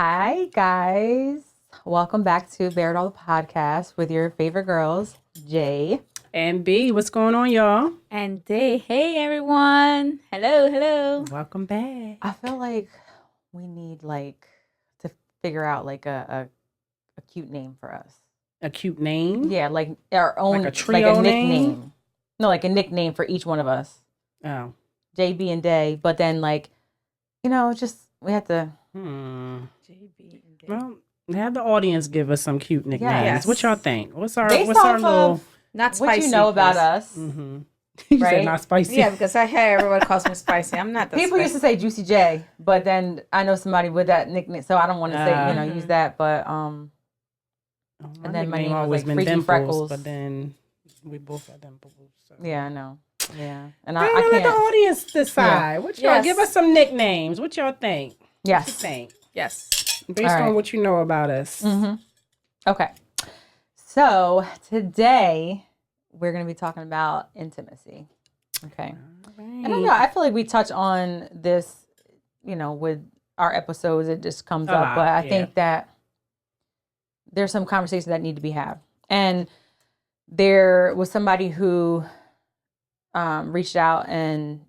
Hi, guys. Welcome back to Bear It All Podcast with your favorite girls, Jay. And B, what's going on, y'all? And day, hey everyone. Hello. Welcome back. I feel like we need to figure out a cute name for us. A cute name? Yeah, like our own Like a trio nickname. name? No, like a nickname for each one of us. Oh. J, B, and Day. But then just we have to. JB and day. Well, have the audience give us some cute nicknames. Yes. What y'all think? What's our Based what's off our little of Not spicy. what you know about please. us. mm-hmm. You Right? said not spicy. Yeah, because I hear everyone calls me spicy. I'm not that People spicy. used to say Juicy J, but then I know somebody with that nickname, so I don't want to say, use that. But My and then my nickname name was always like been Freaky Dimples, Freckles. but then we both got dimples. So. Yeah, I know. Yeah, and I I let the can't. audience decide. What y'all Yes. give us some nicknames? What y'all think? What you Yes. think? Yes. Based All right. on what you know about us. Mm-hmm. Okay. So today we're going to be talking about intimacy. Okay. And I know I feel like we touch on this, with our episodes. It just comes up, but I think that there's some conversations that need to be had. And there was somebody who reached out, and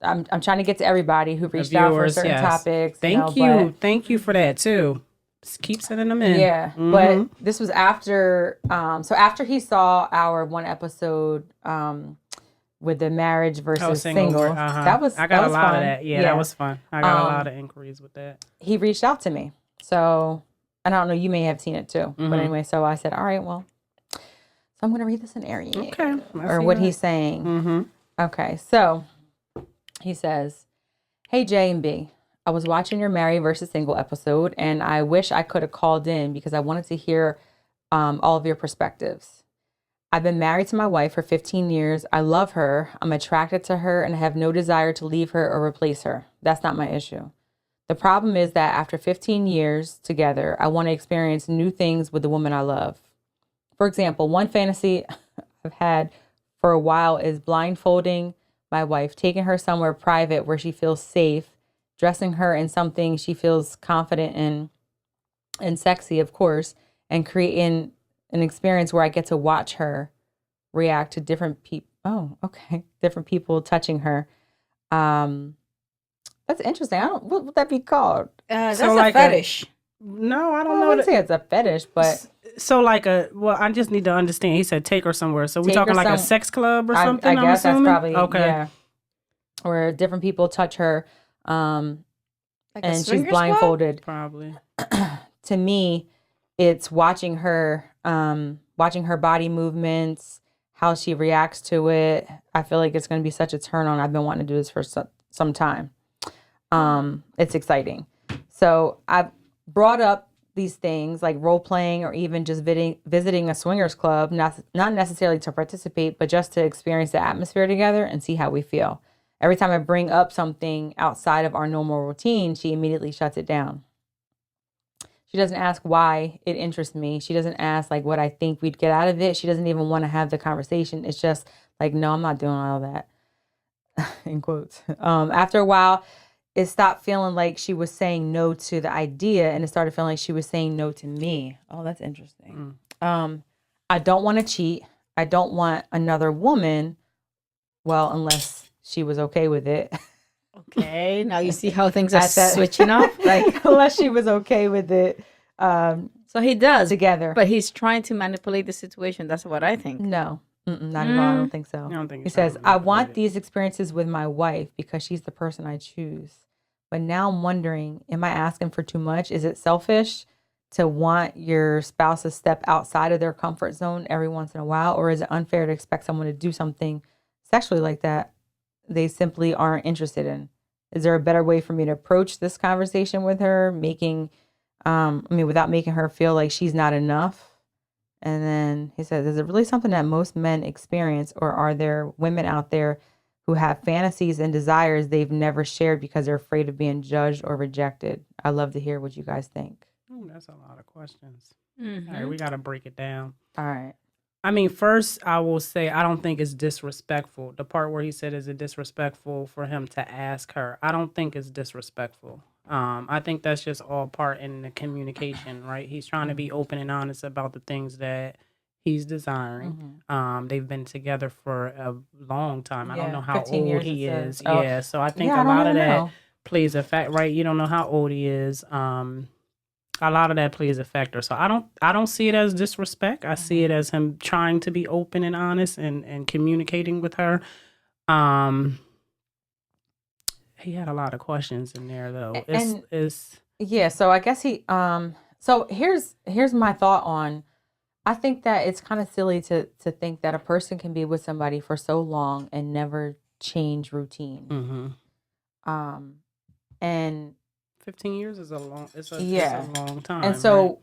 I'm trying to get to everybody who reached out for certain topics. Thank you. Thank you for that too. Just keep sending them in. Yeah, but this was after. So after he saw our one episode with the marriage versus single, that was I got that a was lot fun. of that. Yeah, that was fun. I got a lot of inquiries with that. He reached out to me, so and I don't know. You may have seen it too, but anyway. So I said, all right, well. So I'm going to read this in Aries. Okay. Or what he's saying. Mm-hmm. Okay. So he says, hey, J and B, I was watching your married versus single episode, and I wish I could have called in because I wanted to hear all of your perspectives. I've been married to my wife for 15 years. I love her. I'm attracted to her and have no desire to leave her or replace her. That's not my issue. The problem is that after 15 years together, I want to experience new things with the woman I love. For example, one fantasy I've had for a while is blindfolding my wife, taking her somewhere private where she feels safe, dressing her in something she feels confident in and sexy, of course, and creating an experience where I get to watch her react to different people. Oh, okay. Different people touching her. That's interesting. What would that be called? That's So a like fetish. No, I don't I know. wouldn't say it's a fetish, but So I just need to understand. He said take her somewhere. So we Take talking her like a some- sex club or something? I guess that's probably okay. yeah. Where different people touch her, Like a and she's swingers blindfolded. Probably. To me, it's watching her body movements, how she reacts to it. I feel like it's going to be such a turn on. I've been wanting to do this for some time. It's exciting. So I've brought up these things like role playing or even just visiting a swingers club, not necessarily to participate, but just to experience the atmosphere together and see how we feel. Every time I bring up something outside of our normal routine, she immediately shuts it down. She doesn't ask why it interests me. She doesn't ask like what I think we'd get out of it. She doesn't even want to have the conversation. It's just like, no, I'm not doing all that. In quotes. After a while, it stopped feeling like she was saying no to the idea, and it started feeling like she was saying no to me. Oh, that's interesting. I don't want to cheat. I don't want another woman. Well, unless she was okay with it. Okay, now you see how things are switching up. Like, unless she was okay with it. so he does, Together. but he's trying to manipulate the situation. That's what I think. No, not at all. I don't think so. I don't think He says, I want these experiences with my wife because she's the person I choose. But now I'm wondering, am I asking for too much? Is it selfish to want your spouse to step outside of their comfort zone every once in a while? Or is it unfair to expect someone to do something sexually like that they simply aren't interested in? Is there a better way for me to approach this conversation with her, without making her feel like she's not enough? And then he says, is it really something that most men experience, or are there women out there who have fantasies and desires they've never shared because they're afraid of being judged or rejected? I'd love to hear what you guys think. Ooh, that's a lot of questions. Mm-hmm. All right, we got to break it down. All right. I mean, first, I will say I don't think it's disrespectful. The part where he said, is it disrespectful for him to ask her? I don't think it's disrespectful. I think that's just all part in the communication, right? He's trying to be open and honest about the things that he's desiring. They've been together for a long time. I don't know how 15 old years it he says. is. Oh, Yeah, so I think yeah, a I don't lot of even that know. plays a fact, right? You don't know how old he is. A lot of that plays a factor. So I don't see it as disrespect. I see it as him trying to be open and honest and communicating with her. Um, he had a lot of questions in there though. And It's yeah, so I guess so here's my thought on, I think that it's kind of silly to think that a person can be with somebody for so long and never change routine. Um and 15 years is a long it's yeah. a long time, And right? so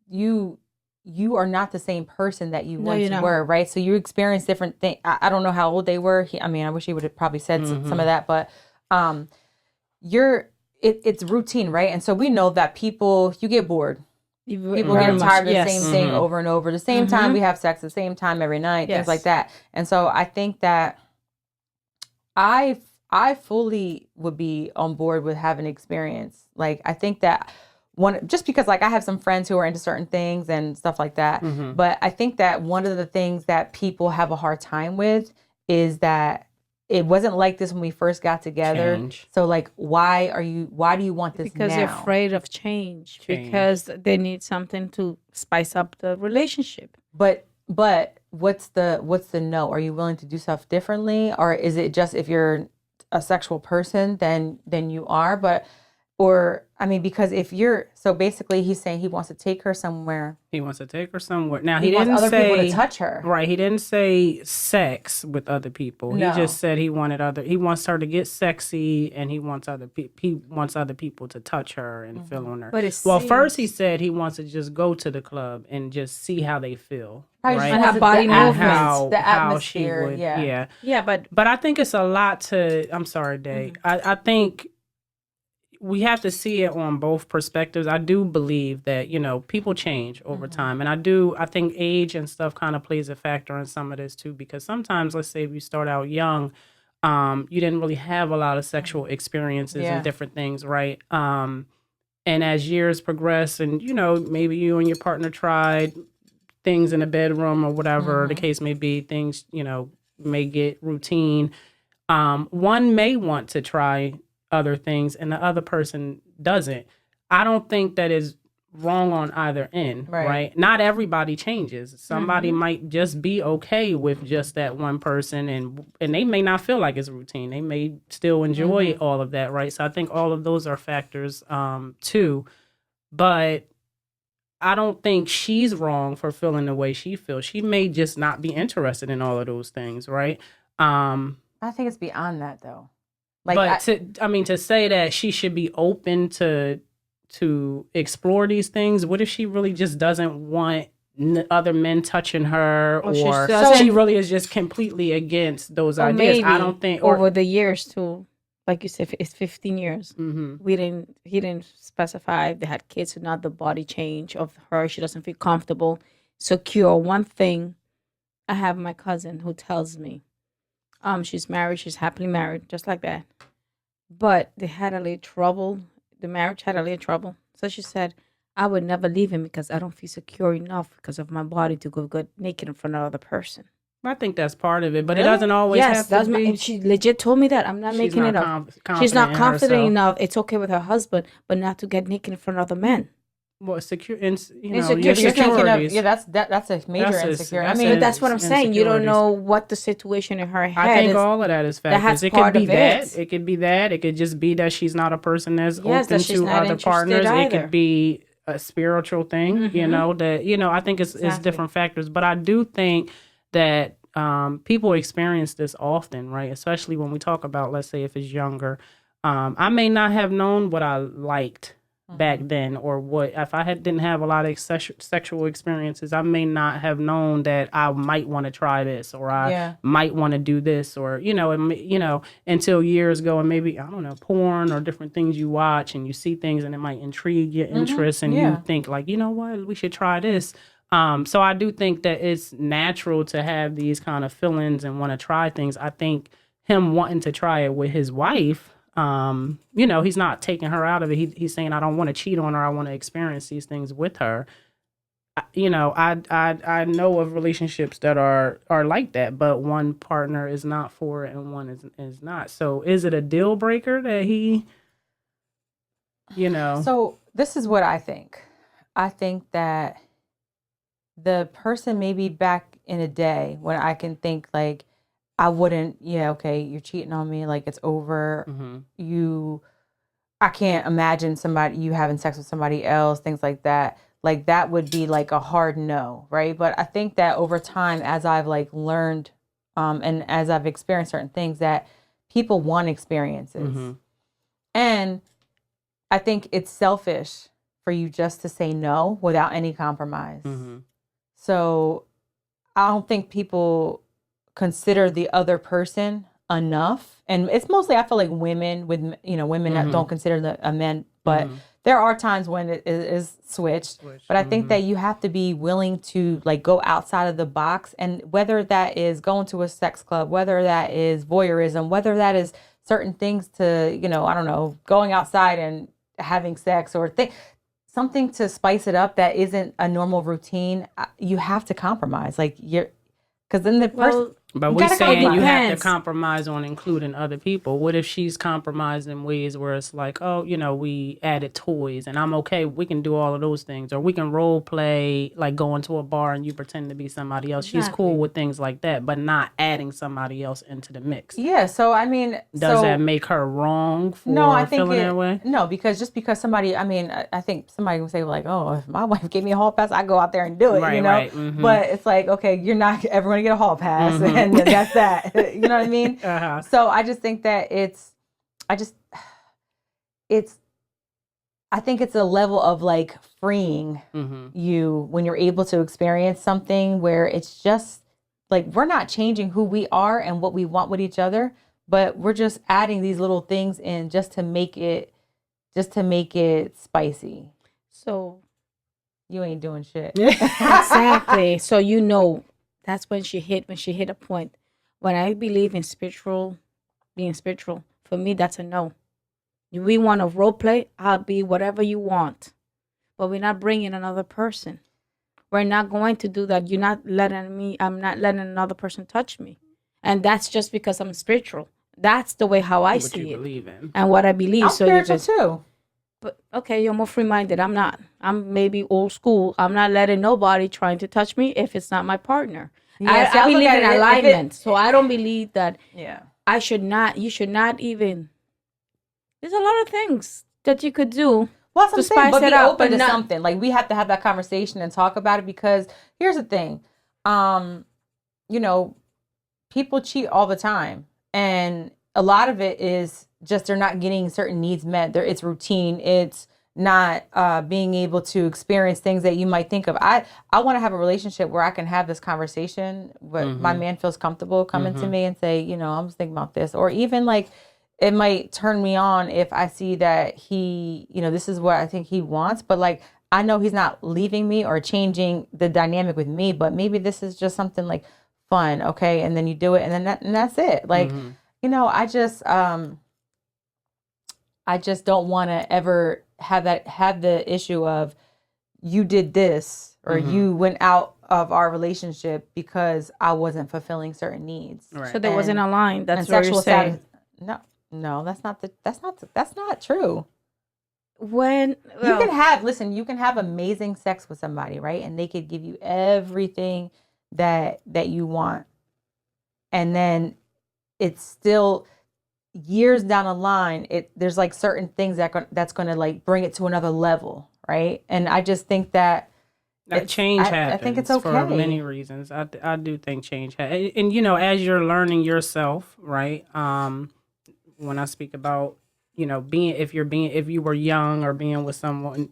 you you are not the same person that you No, once you're not. were, right? So you experience different things. I don't know how old they were. I mean, I wish he would have probably said some of that, but um it's routine, right? And so we know that you get bored. People Very get much. tired of the Yes. same thing over and over. The same time we have sex, the same time every night, things like Yes. that. And so I think that I fully would be on board with having experience. Like I think that just because like I have some friends who are into certain things and stuff like that, but I think that one of the things that people have a hard time with is that it wasn't like this when we first got together. Change. So like why do you want this Because now? they're afraid of change. Because they need something to spice up the relationship. But what's the no? Are you willing to do stuff differently, or is it just if you're a sexual person, then you are? But or I mean, because if you're so basically, he's saying he wants to take her somewhere. He wants to take her somewhere. Now He wants didn't other say people to touch her. right. He didn't say sex with other people. No. He just said he wants her to get sexy, and he wants other people to touch her and feel on her. But First he said he wants to just go to the club and just see how they feel, Probably right? just And wants her body the movements, atmosphere, the how she atmosphere. would, Yeah. Yeah, But I think it's a lot to. I'm sorry, Day. I think we have to see it on both perspectives. I do believe that, people change over time. And I think age and stuff kind of plays a factor in some of this too, because sometimes, let's say if you start out young, you didn't really have a lot of sexual experiences and different things, right? And as years progress and, maybe you and your partner tried things in the bedroom or whatever the case may be, things, may get routine. One may want to try other things and the other person doesn't. I don't think that is wrong on either end, right? Not everybody changes. Somebody might just be okay with just that one person and they may not feel like it's routine. They may still enjoy all of that, right? So I think all of those are factors too. But I don't think she's wrong for feeling the way she feels. She may just not be interested in all of those things, right? I think it's beyond that though. To say that she should be open to explore these things, what if she really just doesn't want other men touching her, or she really is just completely against those ideas? Maybe I don't think over the years too, like you said, it's 15 years. He didn't specify if they had kids or not. The body change of her, she doesn't feel comfortable, secure. One thing, I have my cousin who tells me, she's married, she's happily married, just like that. But they had a little trouble. The marriage had a little trouble. So she said, I would never leave him because I don't feel secure enough because of my body to go naked in front of another person. I think that's part of it, but it doesn't always have to be. She legit told me that. I'm not making it up. She's not confident enough. It's okay with her husband, but not to get naked in front of other men. Well, secure, your You're thinking of, that's a major insecurity. I mean, but that's what I'm saying. You don't know what the situation in her head is. I think all of that is factors. It could be that. It could be that. It could just be that she's not a person that's open to other partners. It could be a spiritual thing, I think it's different factors. But I do think that people experience this often, right? Especially when we talk about, let's say, if it's younger. I may not have known what I liked back then, or what if I didn't have a lot of sexual experiences, I may not have known that I might want to try this, or I might want to do this, or until years go, and maybe, I don't know, porn or different things you watch and you see things and it might intrigue your interest, and you think like, you know what, we should try this. So I do think that it's natural to have these kind of feelings and want to try things. I think him wanting to try it with his wife, He's not taking her out of it. He's saying, I don't want to cheat on her. I want to experience these things with her. I know of relationships that are like that, but one partner is not for it and one is not. So is it a deal breaker that he, So this is what I think. I think that the person maybe back in a day when I can think like, I wouldn't, okay, you're cheating on me, like it's over. I can't imagine you having sex with somebody else, things like that. Like that would be like a hard no, right? But I think that over time, as I've like learned, and as I've experienced certain things, that people want experiences. And I think it's selfish for you just to say no without any compromise. So I don't think people consider the other person enough. And it's mostly, I feel like women that don't consider a man, but there are times when it is switched. But I think that you have to be willing to like go outside of the box, and whether that is going to a sex club, whether that is voyeurism, whether that is certain things to, I don't know, going outside and having sex or something to spice it up that isn't a normal routine, you have to compromise. Like because then the person. But we're saying you have to compromise on including other people. What if she's compromised in ways where it's like, oh, we added toys and I'm okay. We can do all of those things. Or we can role play, like going to a bar and you pretend to be somebody else. Exactly. She's cool with things like that, but not adding somebody else into the mix. Yeah, so I mean. Does that make her wrong for feeling that way? No, because just because somebody, I think somebody would say like, oh, if my wife gave me a hall pass, I go out there and do it, Right. Mm-hmm. But it's like, okay, you're not ever going to get a hall pass. And that's that. You know what I mean? So I just think that I think it's a level of like freeing you when you're able to experience something where it's just like, we're not changing who we are and what we want with each other, but we're just adding these little things in just to make it spicy. So you ain't doing shit. Exactly. So that's when she hit a point. When I believe in being spiritual, for me, that's a no. We want to role play, I'll be whatever you want. But we're not bringing another person. We're not going to do that. I'm not letting another person touch me. And that's just because I'm spiritual. That's the way how I see it. Believe in. And what I believe. I'm spiritual too. But okay, you're more free-minded. I'm not. I'm maybe old school. I'm not letting nobody trying to touch me if it's not my partner. Yeah, I believe in alignment. So I don't believe that you should not even. There's a lot of things that you could do. Well, that's what I'm saying, but be open to something. Like, we have to have that conversation and talk about it, because here's the thing. People cheat all the time. And a lot of it is just they're not getting certain needs met. It's routine. It's not being able to experience things that you might think of. I want to have a relationship where I can have this conversation where my man feels comfortable coming to me and say, I was thinking about this. Or even like, it might turn me on if I see that he, this is what I think he wants. But like, I know he's not leaving me or changing the dynamic with me, but maybe this is just something like fun. Okay. And then you do it and then that's it. Like, I just don't want to ever have the issue of you did this or you went out of our relationship because I wasn't fulfilling certain needs. Right. So there wasn't a line. That's what you're saying. No, that's not true. When you can have amazing sex with somebody, right? And they could give you everything that you want. And then it's still years down the line, there's like certain things that's going to like bring it to another level, right? And I just think that change happens. I think it's okay for many reasons. I do think change happens, and as you're learning yourself, right? When I speak about if you were young or being with someone,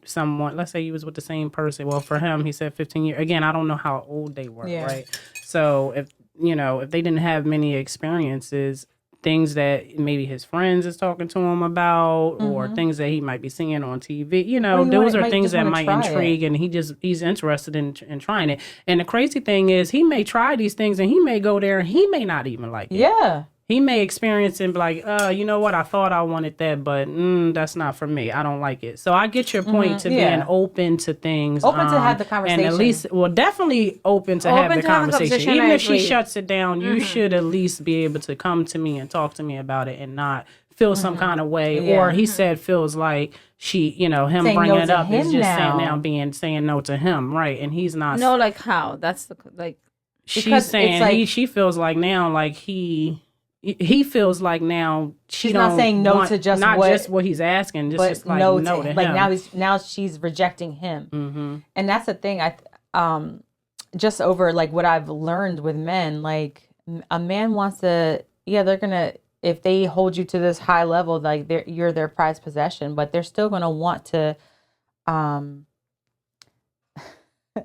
let's say you was with the same person. Well, for him, he said 15 years. Again, I don't know how old they were, right? So if they didn't have many experiences, things that maybe his friends is talking to him about, or things that he might be seeing on TV, those are things that might intrigue, and he's interested in trying it. And the crazy thing is, he may try these things and he may go there and he may not even like it. Yeah. He may experience it and be like, you know what? I thought I wanted that, but that's not for me. I don't like it. So I get your point to being open to things. Open to have the conversation. And at least, well, definitely open to have the conversation. Even if she shuts it down, you should at least be able to come to me and talk to me about it and not feel some kind of way. Yeah. Or he said feels like she, him saying bringing no it up is just now. saying no to him. Right. And he's not. No, like how? That's the, like. She's saying she feels like now, like he feels like now she's not saying no to just just what he's asking, just like no to him. Like now she's rejecting him, and that's the thing. Just over like what I've learned with men, like a man wants to, they're gonna, if they hold you to this high level, like you're their prized possession, but they're still gonna want to,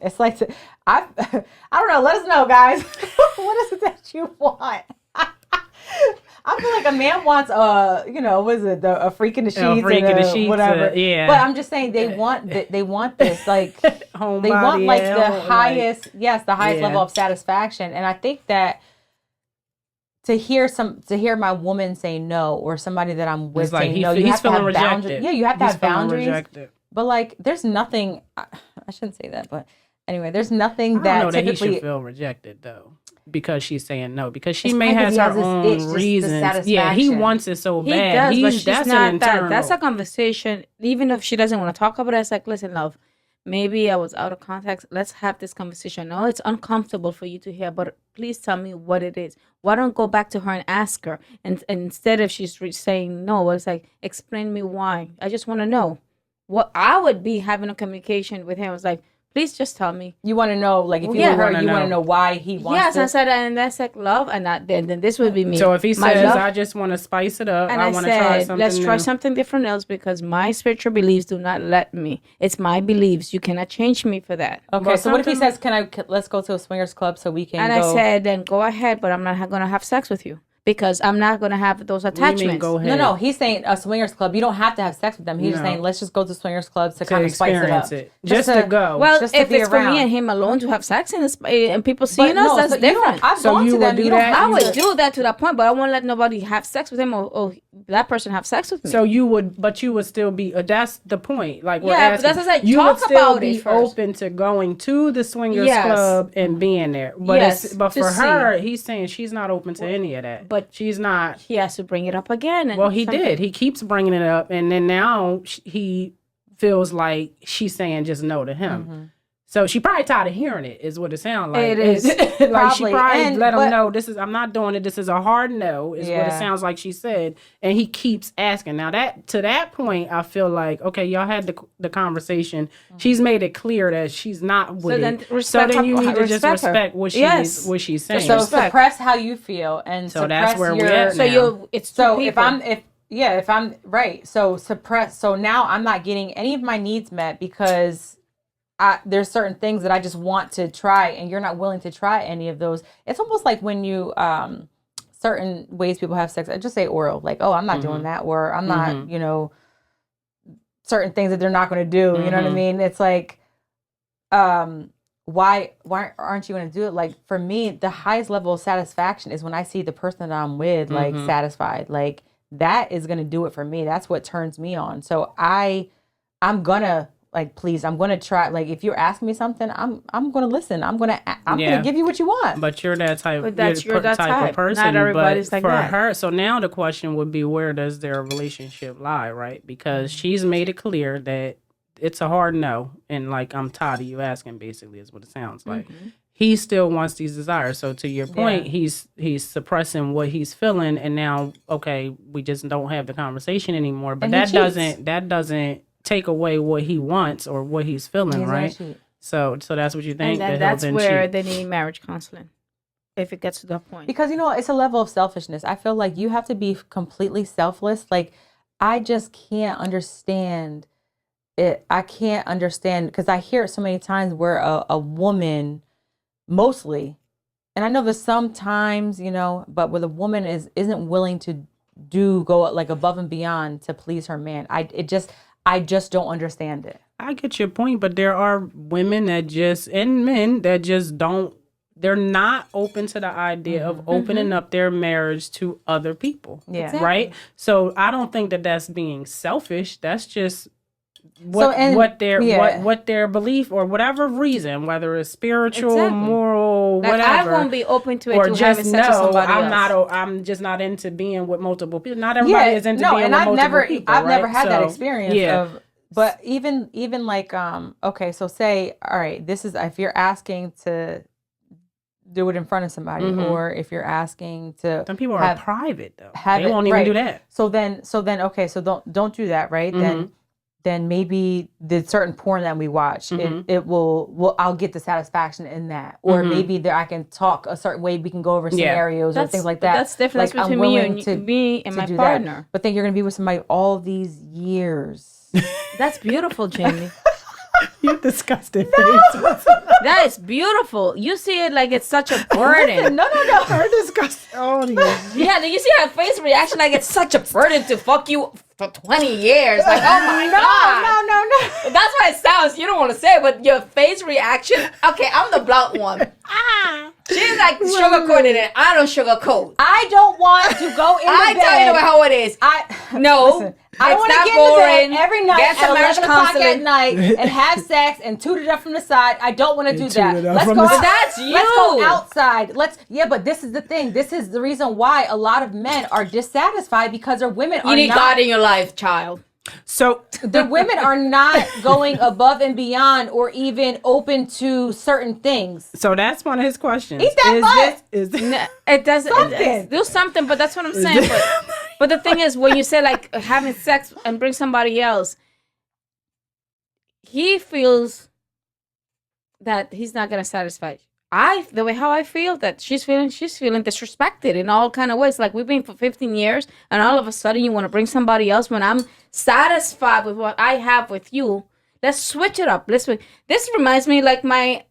it's like I don't know. Let us know, guys. What is it that you want? I feel like a man wants what is it? A freak in the sheets, whatever. Yeah. But I'm just saying they want this like home they body, want like the highest, the highest level of satisfaction. And I think that to hear my woman say no, or somebody that I'm with saying no, you have to have boundaries. Yeah, you have to have boundaries. Rejected. But like, there's nothing. I shouldn't say that, but anyway, there's nothing I don't know that he should feel rejected though. Because she's saying no, because she may have her own reasons. Yeah, he wants it so bad. But she's not that. That's a conversation. Even if she doesn't want to talk about it, it's like, listen, love, maybe I was out of context. Let's have this conversation. No, it's uncomfortable for you to hear, but please tell me what it is. Why don't go back to her and ask her? And instead of she's saying no, it's like, explain me why. I just want to know. What I would be having a communication with him was like, please just tell me. You want to know, like, if you were her, you want to know why he wants Yes, I said, and that's like love, and then this would be me. So if he says, I just want to spice it up, and I want to try something let's try something different else, because my spiritual beliefs do not let me. It's my beliefs. You cannot change me for that. Okay, so what if he says, let's go to a swingers club so we can go? And I said, then go ahead, but I'm not going to have sex with you. Because I'm not going to have those attachments. Go ahead. No, he's saying a swingers club. You don't have to have sex with them. He's just saying, let's just go to swingers clubs to kind of spice it up. Just to go. Well, just if it's for me and him alone to have sex and people seeing us, that's different. I've gone to them. I would do that to that point, but I won't let nobody have sex with him or that person have sex with me. So you would still be, that's the point. Like, we're asking, but that's what I said. You would still be open to going to the swingers club and being there. But for her, he's saying she's not open to any of that. But she's not. He has to bring it up again. Well, he did. He keeps bringing it up, and then now he feels like she's saying just no to him. Mm-hmm. So she probably tired of hearing it, is what it sounds like. It is. Like she probably let him know, I'm not doing it. This is a hard no, is what it sounds like she said. And he keeps asking. Now to that point, I feel like, okay, y'all had the conversation. Mm-hmm. She's made it clear that she's not with it. So then you need to just respect what she's saying. So suppress how you feel, and so that's where we're at now. If I'm right, so suppress. So now I'm not getting any of my needs met because there's certain things that I just want to try, and you're not willing to try any of those. It's almost like when you certain ways people have sex. I just say oral, like, oh, I'm not doing that, or I'm not, certain things that they're not going to do. You know what I mean? It's like, why aren't you going to do it? Like, for me, the highest level of satisfaction is when I see the person that I'm with like satisfied. Like, that is going to do it for me. That's what turns me on. So I'm gonna. Like, please, I'm gonna try. Like, if you're asking me something, I'm gonna listen. I'm gonna give you what you want. But you're that type. But you're that type of person. Not everybody's like that. For her, so now the question would be, where does their relationship lie, right? Because she's made it clear that it's a hard no, and like, I'm tired of you asking. Basically, is what it sounds like. Mm-hmm. He still wants these desires. So to your point, he's suppressing what he's feeling, and now, okay, we just don't have the conversation anymore. But that doesn't take away what he wants or what he's feeling, right? So that's what you think. And that's where they need marriage counseling, if it gets to that point. Because, it's a level of selfishness. I feel like you have to be completely selfless. Like, I just can't understand it. I can't understand, because I hear it so many times where a woman, mostly, and I know there's sometimes, but where the woman isn't willing to go like above and beyond to please her man. I just don't understand it. I get your point, but there are women and men that just don't they're not open to the idea of opening up their marriage to other people. Yeah. Exactly. Right? So I don't think that that's being selfish. That's just what their belief or whatever reason, whether it's spiritual, Exactly. moral, Like, whatever. I won't be open to it or to just having sex with somebody else. I'm just not into being with multiple people. Not everybody is into being with I've multiple people. I've never right? had that So, experience of. But even like okay, so say, all right, this is if you're asking to do it in front of somebody, or if you're asking to some people are private though. They it, won't even right. do that. So then okay, so don't do that, right? Then maybe the certain porn that we watch, it will I'll get the satisfaction in that, or maybe there I can talk a certain way. We can go over scenarios or things like that. That's different Like, between me and my partner. That. But then you're gonna be with somebody all these years. That's beautiful, Jamie. You disgusting face. That is beautiful. You see it like it's such a burden. No. Her disgusting. Oh, Yeah, do you see her face reaction? Like it's such a burden to fuck you for 20 years. Like, oh my God. No. That's why it sounds, you don't want to say it, but your face reaction. Okay, I'm the blunt one. She's like sugarcoating it. I don't sugarcoat. I don't want to go in I the bed. tell you how it is. No. Listen, I don't want to not get in the boring. bed every night Get at some 11 o'clock at counseling. night and have sex and toot it up from the side. I don't want to do toot that. it up Let's from go the out. side. That's Let's go you. outside. But this is the thing. This is the reason why a lot of men are dissatisfied because their women You are need not. God in your life, child. So The women are not going above and beyond or even open to certain things. So that's one of his questions. Eat that butt. It doesn't. Something. Do something, but that's what I'm saying. But the thing is, when you say like having sex and bring somebody else, he feels that he's not gonna satisfy. The way how I feel that she's feeling disrespected in all kind of ways. Like we've been for 15 years, and all of a sudden you want to bring somebody else when I'm satisfied with what I have with you. Let's switch it up. This reminds me like my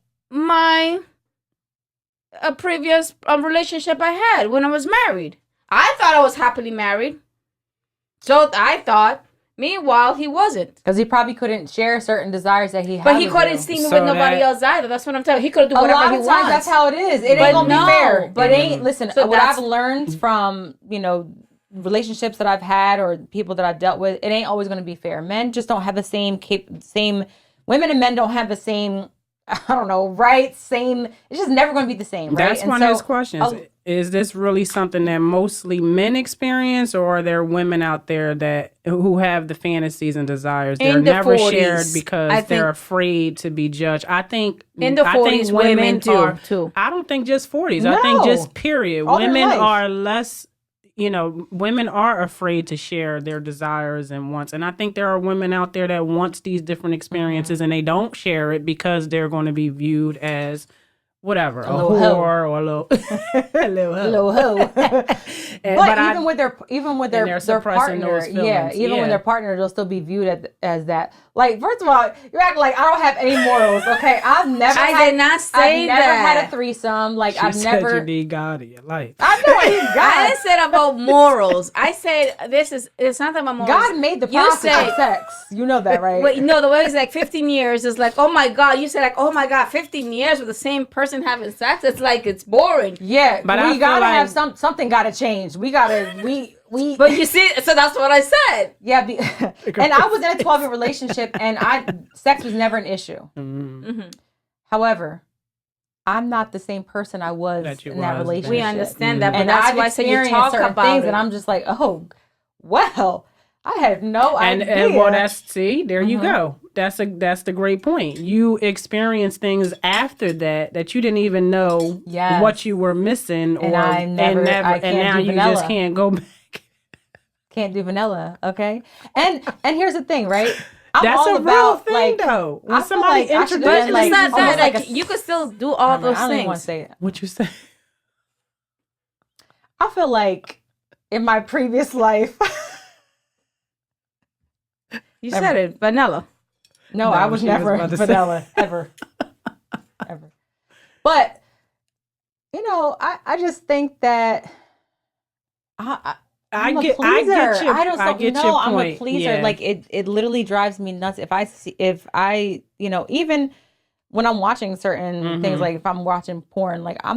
previous relationship I had when I was married. I thought I was happily married, so I thought. Meanwhile, he wasn't. Because he probably couldn't share certain desires that he had. But he with couldn't you. see me with nobody else either. That's what I'm telling you. He could do A whatever lot he of wants. times that's how it is. It But ain't gonna no, be fair. but It ain't. Listen, so what that's- I've learned from relationships that I've had or people that I've dealt with, it ain't always gonna be fair. Men just don't have the same women and men don't have the same. I don't know, right? Same. It's just never going to be the same, right? that's one of his questions. Is this really something that mostly men experience, or are there women out there who have the fantasies and desires they're never 40s, shared because they're afraid to be judged? I think in the 40s, women do too. I don't think just 40s. I think just period. All their Women life. are less. Women are afraid to share their desires and wants. And I think there are women out there that want these different experiences and they don't share it because they're going to be viewed as whatever, a whore or a little hoe. But even with their suppressing partner, those feelings. with their partner, they'll still be viewed as that. Like, first of all, you're acting like I don't have any morals. Okay, I've never did not say I've never that. had a threesome. Like, She I've said never. you need God in your life. I know I need I God. didn't say about morals. I said it's not about morals. God made the process of sex. You know that, right? Wait, no, the way it's like 15 years is like, oh my God. You said like, oh my God, 15 years with the same person having sex. It's like, it's boring. Yeah, But we I feel gotta like- have something. Gotta change. We gotta we. But you see, so that's what I said. Yeah, and I was in a 12-year relationship, and sex was never an issue. Mm-hmm. However, I'm not the same person I was in that relationship. We understand that, but and that's I've why I said you experienced talk certain about things, it. and I'm just like, oh, well, I had no idea. And well, there you go. That's the great point. You experience things after that you didn't even know what you were missing, And now you just can't go back. Can't do vanilla, okay? And here's the thing, right? I'm That's all a about, real thing, though. When I feel somebody like I should introduces, be like- It's not that. almost Like, like a- you could still do all those I don't even want to things. say it. what you say? I feel like in my previous life, You said it, vanilla. no, I was she was never about to say- vanilla ever. But I just think that I'm a pleaser. I get your, I don't I get know. your I'm point. a pleaser. Yeah. Like it literally drives me nuts if I even when I'm watching certain things, like if I'm watching porn, like I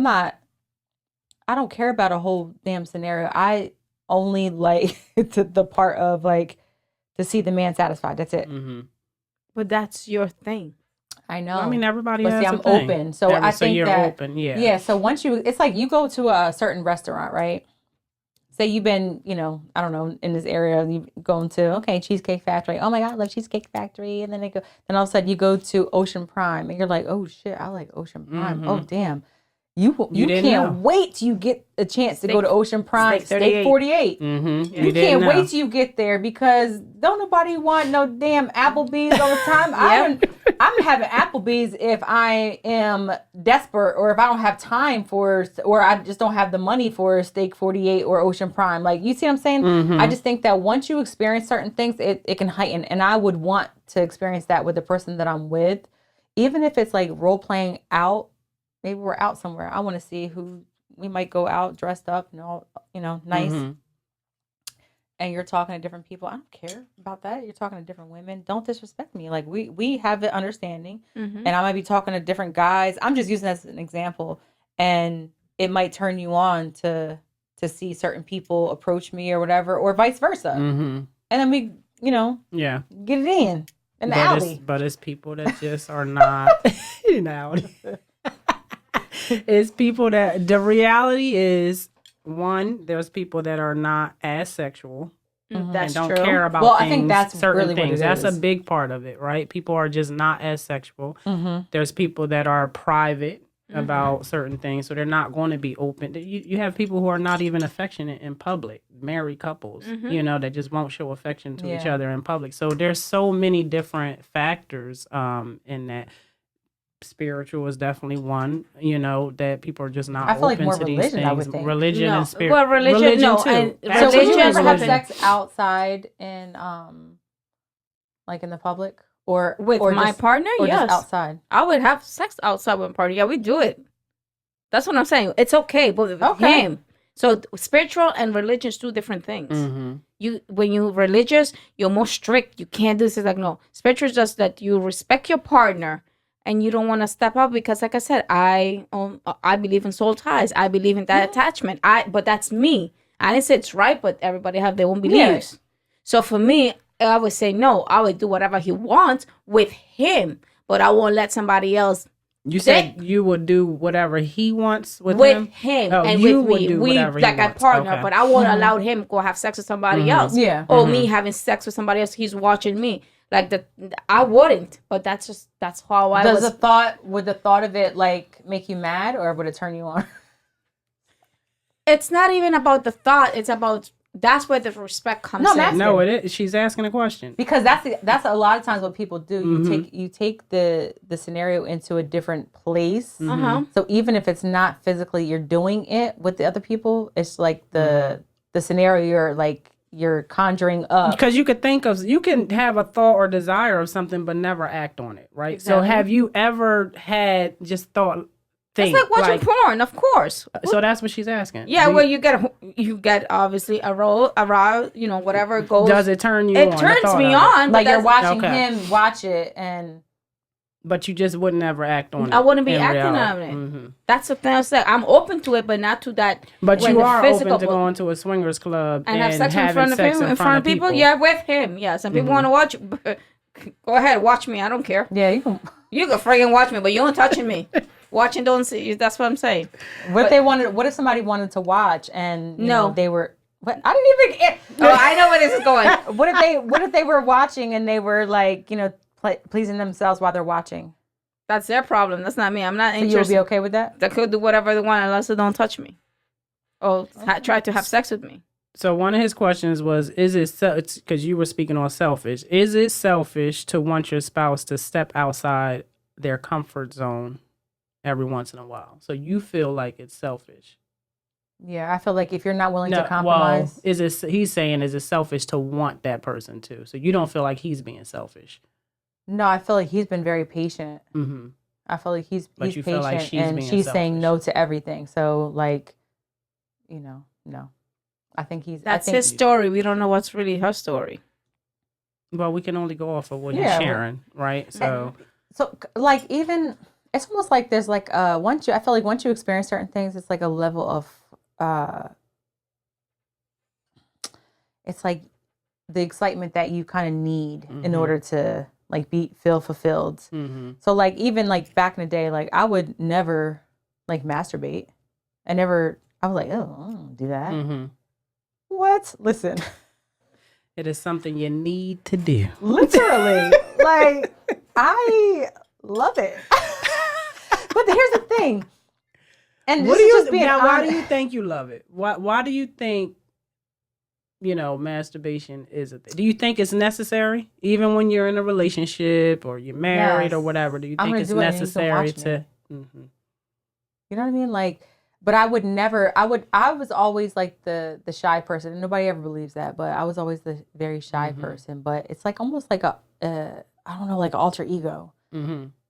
don't care about a whole damn scenario. I only like the part of like to see the man satisfied. That's it. But that's your thing. I know. I mean, everybody but has see, a I'm thing. open. So I think you're that, open, yeah. Yeah, so once it's like you go to a certain restaurant, right? Say you've been, I don't know, in this area, you going to, Cheesecake Factory. Oh my God, I love Cheesecake Factory. And then then all of a sudden you go to Ocean Prime and you're like, oh shit, I like Ocean Prime. Oh damn. You can't wait till you get a chance to go to Ocean Prime, Steak 48. You can't wait till you get there because don't nobody want no damn Applebee's all the time. I'm having Applebee's if I am desperate or if I don't have time or I just don't have the money for Steak 48 or Ocean Prime. Like, you see what I'm saying? I just think that once you experience certain things, it can heighten. And I would want to experience that with the person that I'm with, even if it's like role playing out. Maybe we're out somewhere. I want to see who we might go out dressed up and all, nice. And you're talking to different people. I don't care about that. You're talking to different women. Don't disrespect me. Like we have an understanding, and I might be talking to different guys. I'm just using that as an example, and it might turn you on to see certain people approach me or whatever, or vice versa. And then we, get it in the alley. But it's people that just are not, It's people that the reality is, one, there's people that are not as sexual That's and don't true. care about I think that's certain really things. what it That's is. a big part of it, right? People are just not as sexual. There's people that are private about certain things, so they're not going to be open. You have people who are not even affectionate in public, married couples, that just won't show affection to each other in public. So there's so many different factors in that. Spiritual is definitely one, that people are just not I feel open like more to these religion, things. I would think. Religion and spirit. Well, religion no, too. And So would you ever have religion- sex outside in like in the public or with or my just, partner? or Yes, just outside? I would have sex outside with a partner. Yeah, we do it. That's what I'm saying. It's okay, but with him. So spiritual and religion is two different things. When you're religious, you're more strict. You can't do this. It's like, no, spiritual is just that you respect your partner. And you don't want to step up because, like I said, I believe in soul ties. I believe in that attachment. But that's me. I didn't say it's right, but everybody have their own beliefs. Yeah. So for me, I would say no. I would do whatever he wants with him, but I won't let somebody else. You said you would do whatever he wants with him oh, and you with would me. do We whatever like he a wants. partner, Okay. but I won't allow him to go have sex with somebody else. Yeah. Or me having sex with somebody else. He's watching me. Like I wouldn't, but that's how I was. Would the thought of it like make you mad or would it turn you on? It's not even about the thought. It's about that's where the respect comes in. No, it is. She's asking a question Because that's a lot of times what people do. You take the scenario into a different place. So even if it's not physically you're doing it with the other people, it's like the scenario you're conjuring up. Because you can have a thought or desire of something but never act on it, right? Exactly. So have you ever had just thought things? It's like watching porn, of course. So that's what she's asking. Yeah, well, you get obviously a aroused, whatever goes. Does it turn you It on? turns me on. Like you're watching him watch it and... But you just would never act on it. I wouldn't be acting on it. That's the thing I said. I'm open to it, but not to that. But you are open to going to a swingers club and have sex in front of him, in front of people. Yeah, with him. Yeah, some people want to watch. Go ahead, watch me. I don't care. Yeah, you can. You can friggin' watch me, but you ain't touching me. Watching, don't see. That's what I'm saying. What if somebody wanted to watch and they were? What I didn't even. I know where this is going. What if they were watching and they were like pleasing themselves while they're watching? That's their problem. That's not me. I'm not interested. So you'll be okay with that? They could do whatever they want unless they don't touch me or try to have sex with me. So one of his questions was, is it because you were speaking on selfish? Is it selfish to want your spouse to step outside their comfort zone every once in a while? So you feel like it's selfish. Yeah, I feel like if you're not willing to compromise. Well, he's saying, is it selfish to want that person to? So you don't feel like he's being selfish. No, I feel like he's been very patient. I feel like he's patient, feel like she's saying no to everything. So no. I think That's his story. We don't know what's really her story. Well, we can only go off of what he's sharing, right? So like even it's almost like there's like I feel like once you experience certain things, it's like a level of it's like the excitement that you kind of need in order to like feel fulfilled. So like even like back in the day, like I would never like masturbate. I was like, oh, I don't do that. What? Listen. It is something you need to do. Literally. Like I love it. But here's the thing. And What do you now? Why do you think you love it? Why do you think masturbation is a thing? Do you think it's necessary, even when you're in a relationship or you're married or whatever? Do you think it's necessary to? You know what I mean? Like, but I would never. I was always like the shy person. And nobody ever believes that, but I was always the very shy person. But it's like almost like I don't know, like an alter ego.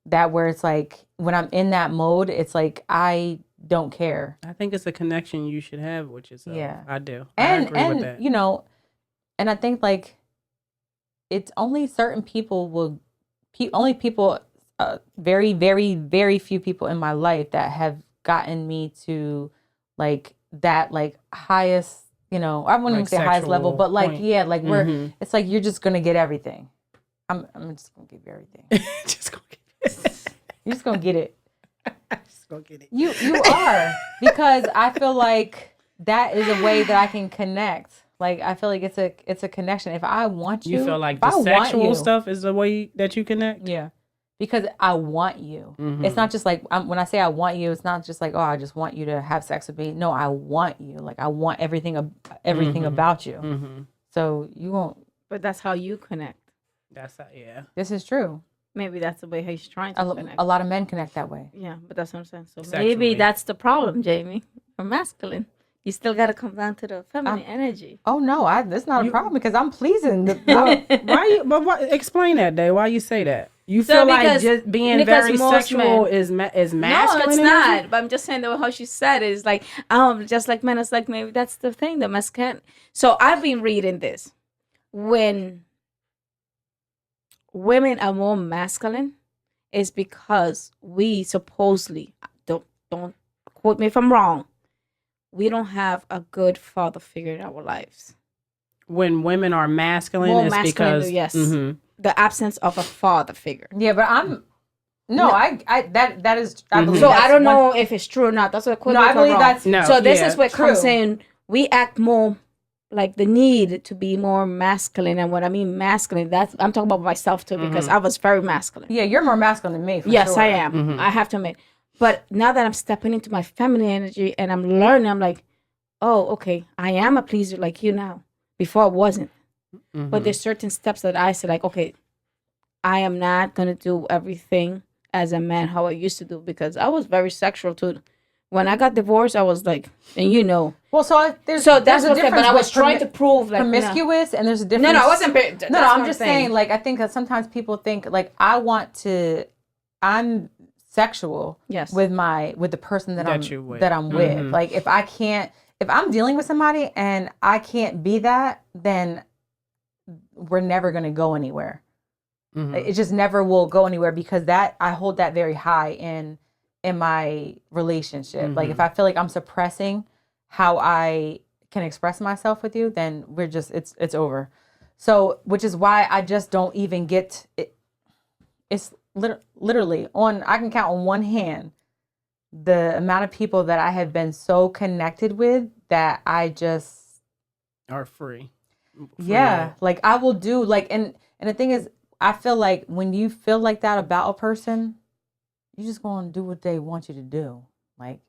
That where it's like when I'm in that mode, it's like I don't care. I think it's a connection you should have with yourself. Yeah, I do. And I agree with that. And I think like it's only certain people very, very, very few people in my life that have gotten me to like that like highest, I wouldn't even say highest level, but like point. Yeah, like we're it's like you're just gonna get everything. I'm just gonna give you everything. Just gonna get it. You're just gonna get it. Just gonna get it. You are, because I feel like that is a way that I can connect. Like I feel like it's a connection. If I want you, you feel like the sexual stuff is the way that you connect. Yeah, because I want you. It's not just like when I say I want you, it's not just like, oh, I just want you to have sex with me. No, I want you. Like I want everything about you. So you won't. But that's how you connect. That's how. Yeah. This is true. Maybe that's the way he's trying to connect. A lot of men connect that way. Yeah, but that's what I'm saying. So maybe that's the problem, Jamie. For masculine, you still got to come down to the feminine energy. Oh no, that's not a problem because I'm pleasing. Explain that, Dave. Why you say that? You feel like just being very sexual is masculine? No, it's not. But I'm just saying that how she said it is like, just like men. It's like maybe that's the thing, the masculine. So I've been reading this when women are more masculine is because we supposedly don't quote me if I'm wrong. We don't have a good father figure in our lives. When women are masculine, it's because yes, the absence of a father figure. Yeah, but that is. I believe so I don't know if it's true or not. That's what. No, I believe that's no. So this is what comes in. We act more like the need to be more masculine, and what I mean masculine, that's I'm talking about myself too because I was very masculine. Yeah, you're more masculine than me. Yes, sure. I am. I have to admit. But now that I'm stepping into my feminine energy and I'm learning, I'm like, oh, okay, I am a pleaser like you now. Before I wasn't. But there's certain steps that I said, like, okay, I am not going to do everything as a man how I used to do because I was very sexual too. When I got divorced, I was like, and Well, there's a difference. But I was trying to prove like promiscuous, and there's a difference. No, I wasn't. No, I'm just saying. Like, I think that sometimes people think like I'm sexual. Yes. With the person that I'm with. Like, if I'm dealing with somebody and I can't be that, then we're never going to go anywhere. It just never will go anywhere because I hold that very high in my relationship. Like if I feel like I'm suppressing how I can express myself with you, then we're just, it's over. So, which is why I just don't even get it. It's literally I can count on one hand the amount of people that I have been so connected with that I just are free. Yeah. Like I will do like, and the thing is, I feel like when you feel like that about a person, you just going to do what they want you to do. Like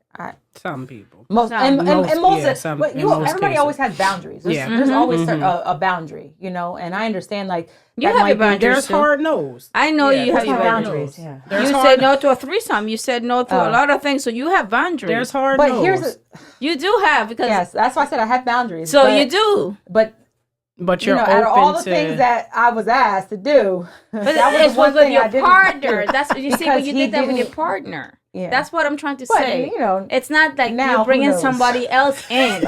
some people, everybody always has boundaries. There's always a boundary, and I understand like you have your boundaries. There's hard no's. I know you have your boundaries. Yeah. You said no to a threesome. You said no to a lot of things, so you have boundaries. There's hard no's. You do have because yes, that's why I said I have boundaries. So you do, but you're out of all the things that I was asked to do, but that was with your partner. That's what you see when you did that with your partner. Yeah. That's what I'm trying to say. It's not like you're bringing somebody else in.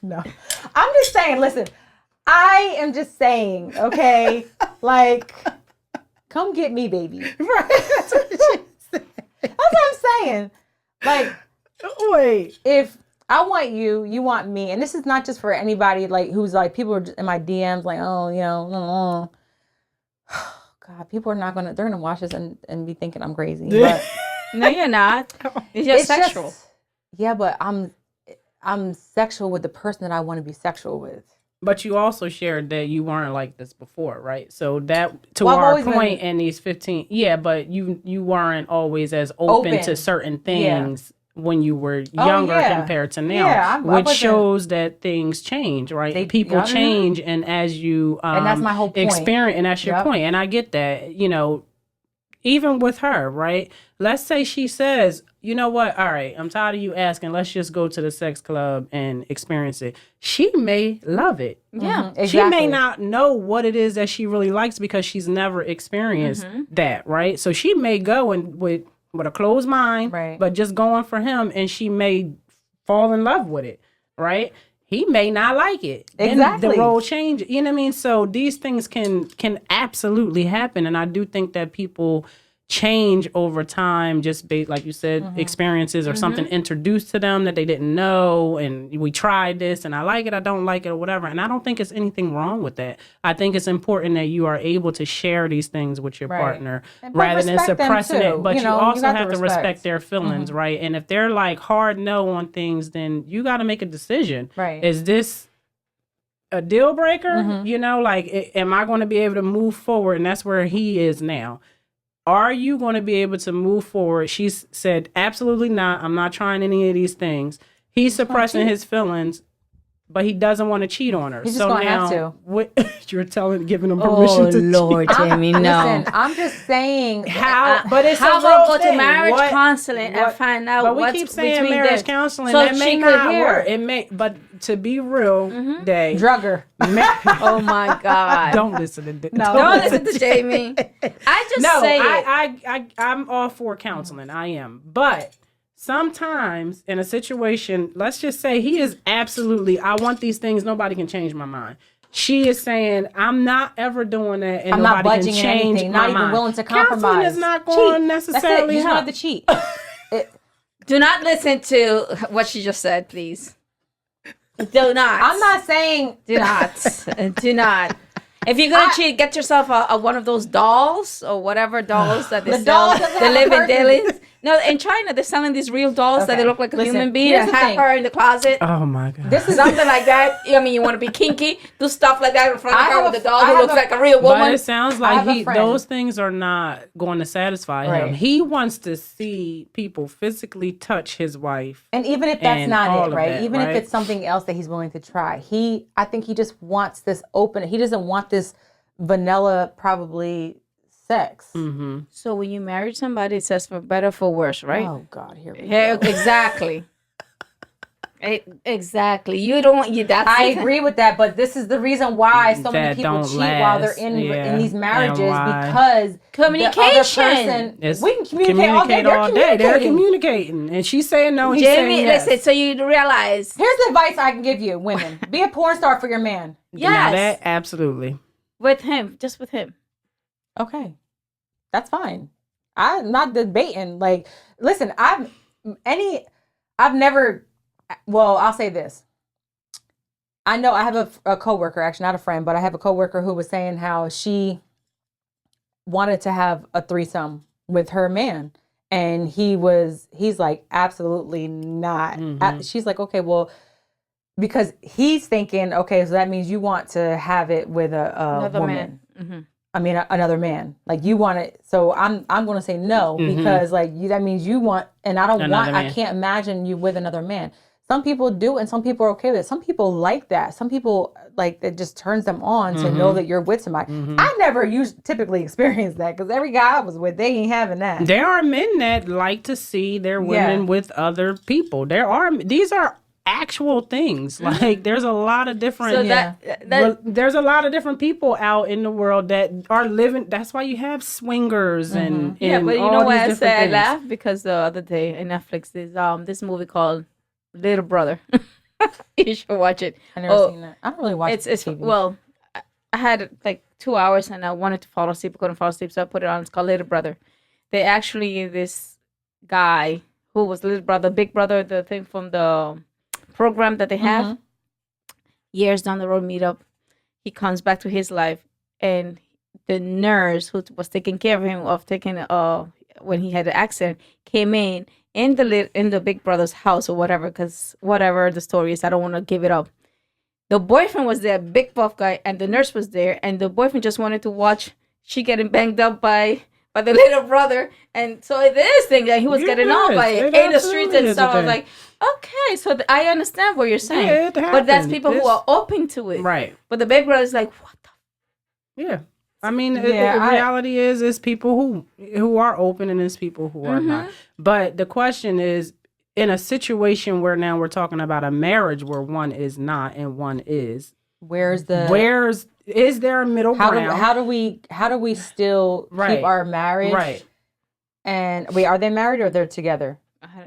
No, I'm just saying. Listen, I am just saying. Okay, like, come get me, baby. Right. That's what she said. That's what I'm saying. Like, wait. If I want you, you want me, and this is not just for anybody like who's like people are just in my DMs like, oh, you know, God, people are not they're gonna watch this and be thinking I'm crazy. But no, you're not. It's just sexual. Yeah, but I'm sexual with the person that I want to be sexual with. But you also shared that you weren't like this before, right? So that to our point in these 15, but you weren't always as open to certain things when you were younger compared to now, which shows that things change, right? People change, and as you and that's my whole point. Experience, and that's your point, and I get that, you know. Even with her, right? Let's say she says, you know what? All right, I'm tired of you asking. Let's just go to the sex club and experience it. She may love it. Yeah, exactly. She may not know what it is that she really likes because she's never experienced that, right? So she may go and with a closed mind, but just going for him, and she may fall in love with it, right? He may not like it. Exactly. Then the role changes. You know what I mean? So these things can absolutely happen. And I do think that people change over time, just based, like you said, experiences or something introduced to them that they didn't know. And we tried this and I like it, I don't like it, or whatever. And I don't think it's anything wrong with that. I think it's important that you are able to share these things with your partner rather than suppressing it. But you also have to respect their feelings, right? And if they're like hard no on things, then you got to make a decision. Right. Is this a deal breaker? You know, like, am I going to be able to move forward? And that's where he is now. Are you going to be able to move forward? She said, absolutely not. I'm not trying any of these things. He's suppressing his feelings, but he doesn't want to cheat on her. He's just going to have to. What, you're giving him permission to cheat. Oh, Lord, Jamie, no. Listen, I'm just saying. But it's how a about real go thing. to marriage counseling and find out but what's we keep saying between marriage them. counseling. So that she may could not hear. work. It may, but to be real, Day. Drug her. Oh, my God. Don't listen to Don't listen to Jamie. I just say it. I'm all for counseling. I am. But sometimes in a situation, let's just say he is absolutely, I want these things. Nobody can change my mind. She is saying, I'm not ever doing that, and I'm nobody not budging can change anything, my not even mind. willing to compromise. Counseling is not going to necessarily You just help. have to cheat. Do not listen to what she just said, please. Do not. I'm not saying. Do not. Do not. If you're gonna cheat, get yourself a one of those dolls or whatever dolls that they sell. They live in dailies. No, in China they're selling these real dolls that they look like a human being and have her in the closet. Oh my God. This is something like that. I mean, you want to be kinky, do stuff like that in front of her with a doll who looks like a real woman. But it sounds like those things are not going to satisfy him. He wants to see people physically touch his wife. And even if that's not it, right? Even if it's something else that he's willing to try. I think he just wants this open. He doesn't want this vanilla, probably sex. Mm-hmm. So when you marry somebody, it says for better, for worse, right? Oh God, here we go. Exactly. Exactly. You don't want you. That's I agree with that, but this is the reason why so many people cheat while they're in these marriages, because communication. We can communicate all day. They're communicating, and she's saying no. He's Jamie, saying yes. listen. So you realize. Here's the advice I can give you, women: be a porn star for your man. Yes, now that absolutely. With him, just with him. Okay, that's fine. I'm not debating. Like, listen, I've never. Well, I'll say this. I know I have a coworker, actually not a friend, but I have a coworker who was saying how she wanted to have a threesome with her man, and he's like, absolutely not. Mm-hmm. She's like, okay, well, because he's thinking, okay, so that means you want to have it with another woman. Man. Mm-hmm. I mean, another man. Like, you want it. So I'm going to say no, because that means you want, and I don't want. Man. I can't imagine you with another man. Some people do, and some people are okay with it. Some people like that. Some people, like, it just turns them on to know that you're with somebody. I never typically experience that, because every guy I was with, they ain't having that. There are men that like to see their women with other people. These are actual things. Like, there's a lot of different there's a lot of different people out in the world that are living. That's why you have swingers and but you all know why these I say I things. laugh? Because the other day in Netflix there's this movie called Little Brother. You should watch it. I never seen that. I don't really watch it's TV. Well, I had like 2 hours, and I wanted to fall asleep. I couldn't fall asleep, so I put it on. It's called Little Brother. They actually, this guy who was Little Brother, Big Brother, the thing from the program that they have, years down the road, meet up. He comes back to his life, and the nurse who was taking care of him, when he had the accident, came in the Big Brother's house or whatever, because whatever the story is, I don't want to give it up. The boyfriend was there, big buff guy, and the nurse was there, and the boyfriend just wanted to watch she getting banged up by the little brother, and so it is thing that he was getting on by in the streets and stuff. I was like, okay, so I understand what you're saying, but that's people who are open to it, right? But the Big Brother is like, what the? Yeah. I mean, the reality is people who are open and there's people who are not. But the question is, in a situation where now we're talking about a marriage where one is not and one is, is there a middle ground? How do we still keep our marriage? Right. And wait, are they married or they're together?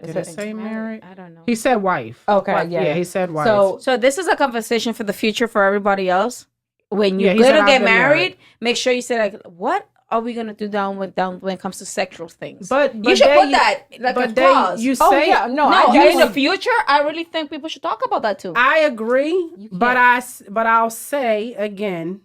Did it say married? I don't know. He said wife. Okay, wife. yeah, he said wife. So this is a conversation for the future for everybody else. When you're going to get married, make sure you say, like, what are we going to do down when it comes to sexual things? But you should put that like a clause. You say, in the future, I really think people should talk about that too. I agree, but I'll say again,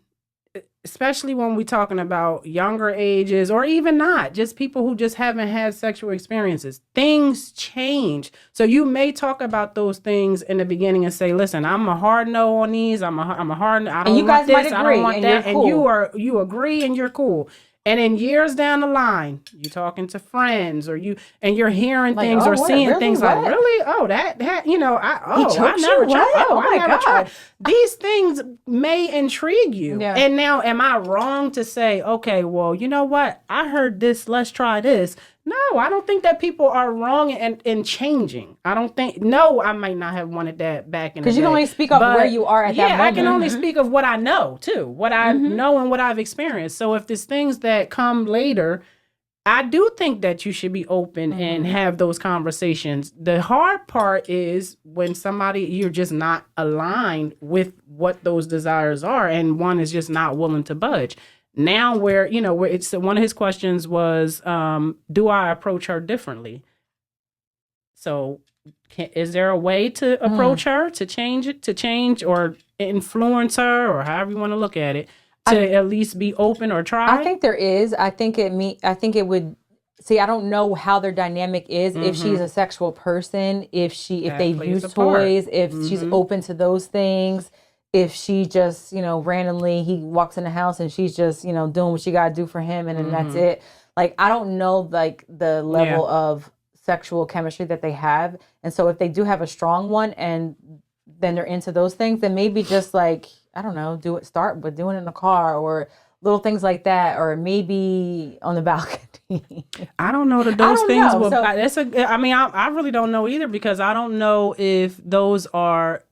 especially when we're talking about younger ages or even not, just people who just haven't had sexual experiences, things change. So you may talk about those things in the beginning and say, listen, I'm a hard no on these. I'm a hard no. I don't want this. I don't want that. And you agree and you're cool. And in years down the line, you're talking to friends or you're hearing like, things or seeing things like, really? Oh, that I never tried. I never tried. These things may intrigue you. Yeah. And now, am I wrong to say, okay, well, you know what? I heard this. Let's try this. No, I don't think that people are wrong in changing. I don't think, I might not have wanted that back in the day. Because you can only speak of where you are at that moment. Yeah, I can only speak of what I know, too. What I know and what I've experienced. So if there's things that come later, I do think that you should be open and have those conversations. The hard part is when you're just not aligned with what those desires are, and one is just not willing to budge. Now where it's one of his questions was, do I approach her differently? So is there a way to approach her, to change or influence her, or however you want to look at it, to at least be open or try? I think there is. I think it would. See, I don't know how their dynamic is. If she's a sexual person, if they use toys, if she's open to those things. If she just, randomly, he walks in the house and she's just, doing what she got to do for him and then that's it. Like, I don't know, like, the level of sexual chemistry that they have. And so if they do have a strong one and then they're into those things, then maybe just, like, I don't know, start with doing it in the car or little things like that, or maybe on the balcony. I don't know that those things will. I really don't know either, because I don't know if those are.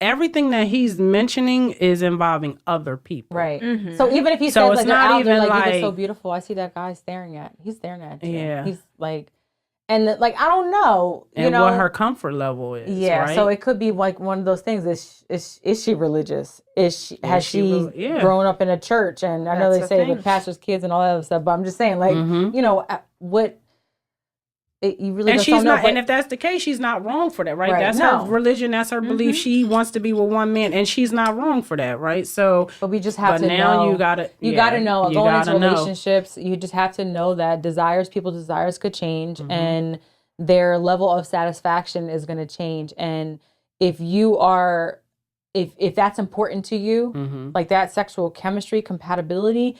Everything that he's mentioning is involving other people. Right. Mm-hmm. So even if he says, like, not even like, you're so beautiful, I see that guy staring at. He's staring at you. Yeah. He's like, and like, I don't know. What her comfort level is. Yeah. Right? So it could be like one of those things. Is she religious? Has she grown up in a church? And I know they say the pastor's kids and all that other stuff, but I'm just saying, like, what. You really and just she's don't know, not, and if that's the case, she's not wrong for that, right? That's her religion, that's her belief. She wants to be with one man, and she's not wrong for that, right? So, but we just have to know. You gotta know. Going into relationships, you just have to know that people's desires could change, and their level of satisfaction is going to change. And if you are, if that's important to you, like that sexual chemistry, compatibility,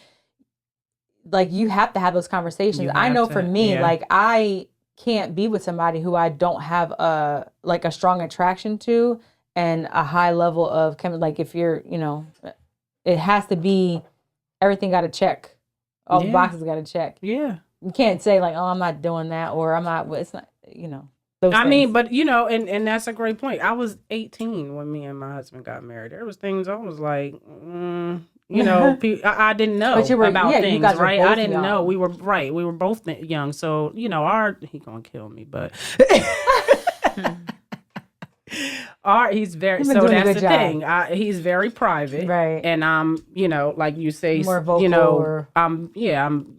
like you have to have those conversations. I know for me, like I can't be with somebody who I don't have a strong attraction to and a high level of like if you're, it has to be everything got to check. All the boxes got to check. Yeah. You can't say like, oh, I'm not doing that, or I'm not, it's not, those I things. mean, but and that's a great point. I was 18 when me and my husband got married. There was things I was like, I didn't know about things, right? I didn't know. We were both young. So, he gonna kill me, but He's very He's been so doing a that's good the job. thing. He's very private, Right. And I'm, like you say, More vocal or... I'm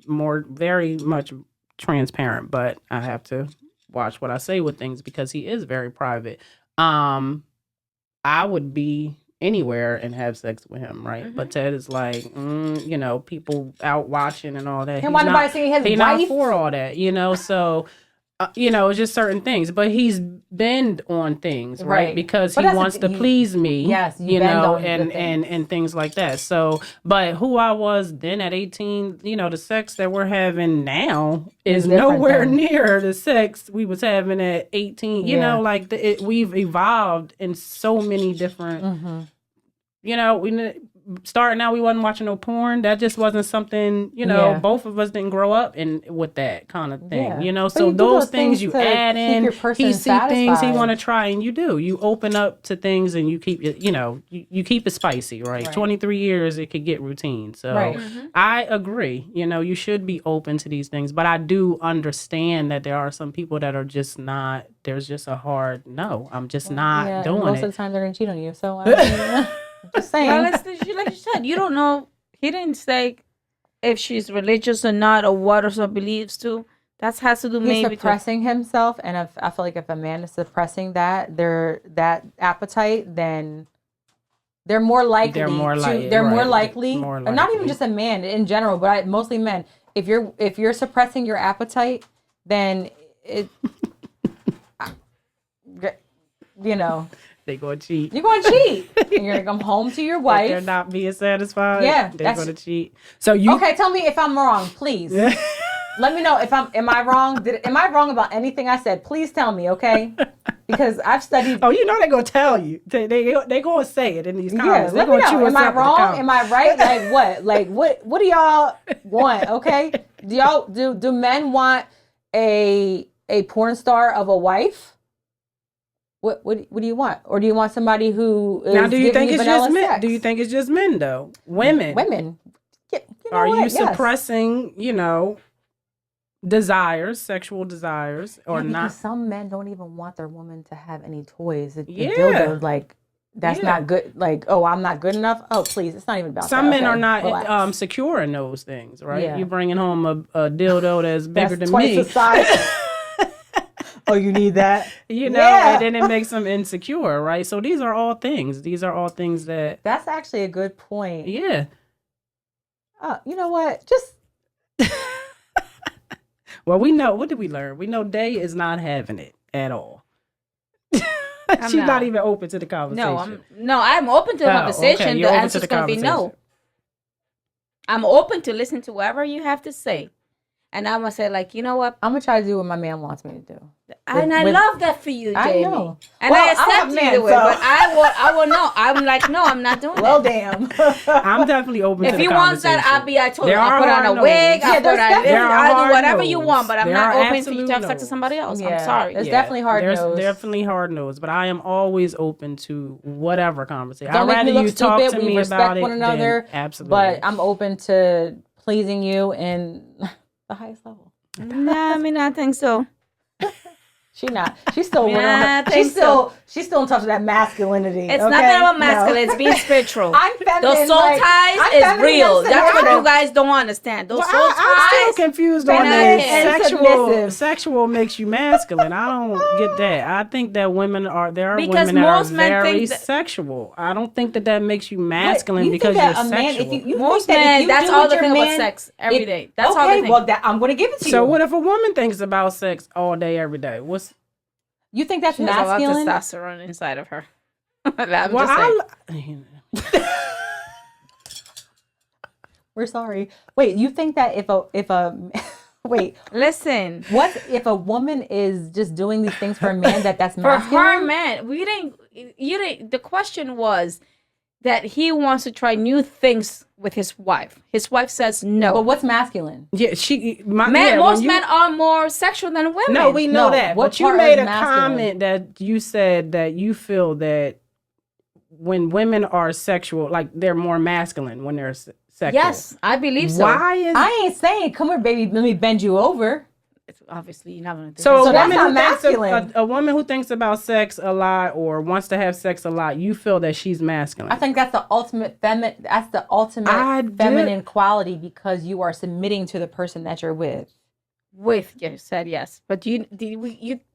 more very much transparent, but I have to watch what I say with things because he is very private. I would be anywhere and have sex with him, right? But Ted is like, people out watching and all that. He wanted to see his He's wife. not for all that, so. It's just certain things, but he's bend on things, right? Because he wants to please me, yes, and things like that. So, but who I was then at 18, the sex that we're having now is nowhere near the sex we was having at 18. We've evolved in so many different, starting out, we wasn't watching no porn. That just wasn't something, both of us didn't grow up with that kind of thing, So those things you add in, he see things he want to try, and you do. You open up to things, and you keep it, you keep it spicy, right? 23 years, it could get routine. So I agree. You should be open to these things, but I do understand that there are some people that are just not. There's just a hard no. I'm just not doing it. Most of the time, they're gonna cheat on you. So. Just saying. Well, like you said, you don't know. He didn't say if she's religious or not, or what are her beliefs too. That has to do maybe suppressing himself, and I feel like if a man is suppressing that appetite, then they're more likely. Not even just a man in general, but mostly men. If you're suppressing your appetite, then it, They gonna cheat. You're gonna cheat. And you're gonna come home to your wife. If they're not being satisfied. Yeah, they're gonna cheat. So okay? Tell me if I'm wrong, please. Let me know if am I wrong? Am I wrong about anything I said? Please tell me, okay? Because I've studied. Oh, they're gonna tell you. They gonna say it in these comments. Yeah, let me know. Am I wrong? Am I right? Like what? Like what do y'all want? Okay? Do men want a porn star of a wife? What do you want? Or do you want somebody who is now? Do you think it's just men? Sex? Do you think it's just men though? Women. Yeah, are you suppressing? Desires, sexual desires, or not? Some men don't even want their woman to have any toys. The dildo, like that's not good. Like, oh, I'm not good enough. Oh, please, it's not even about. Some men are not secure in those things, right? Yeah. You're bringing home a dildo that's bigger than twice me. The size. Oh, you need that? And then it makes them insecure, right? So these are all things. That... That's actually a good point. Yeah. You know what? Just... Well, we know... What did we learn? We know Day is not having it at all. She's not even open to the conversation. I'm open to the conversation. Okay. The answer's going to be no. I'm open to listen to whatever you have to say. And I'm going to say, like, you know what? I'm going to try to do what my man wants me to do. I love that for you, Jamie. I know. And I accept you to do it, but I will know. I'm like, no, I'm not doing it. Well, damn. I'm definitely open to the conversation. If you want that, I told you. I'll put on a wig. I'll do whatever you want, but I'm not open for you to have sex with somebody else. I'm sorry. There's definitely hard no's. There's definitely hard no's, but I am always open to whatever conversation. Don't make me look stupid. We respect one another. Absolutely. But I'm open to pleasing you in the highest level. Nah, I mean, I think so. She's not. She's still she's still in touch with that masculinity. It's not that about masculine. It's being spiritual. I'm feminine. Those soul ties is real. That's what you guys don't understand. Those soul ties. I'm still confused on that. Sexual makes you masculine. I don't get that. I think that women are women that are very sexual. I don't think that makes you masculine because you're sexual. Most men, that's all they think about sex every day. That's all they think. Well, I'm going to give it to you. So what if a woman thinks about sex all day, every day? You think that's masculine? She has a lot of testosterone inside of her. We're sorry. Wait, you think that if a wait, listen. What if a woman is just doing these things for a man that's masculine? For her man, you didn't. The question was that he wants to try new things with his wife. His wife says no. But what's masculine? Yeah, most men are more sexual than women. No, we know that. But you made a comment that you said that you feel that when women are sexual, like they're more masculine when they're sexual. Yes, I believe so. I ain't saying, come here, baby, let me bend you over. it's obviously you're not gonna do So, that. a that's woman not who masculine. thinks a woman who thinks about sex a lot or wants to have sex a lot, you feel that she's masculine. I think that's the ultimate That's the ultimate feminine quality because you are submitting to the person that you're with. You said yes, but you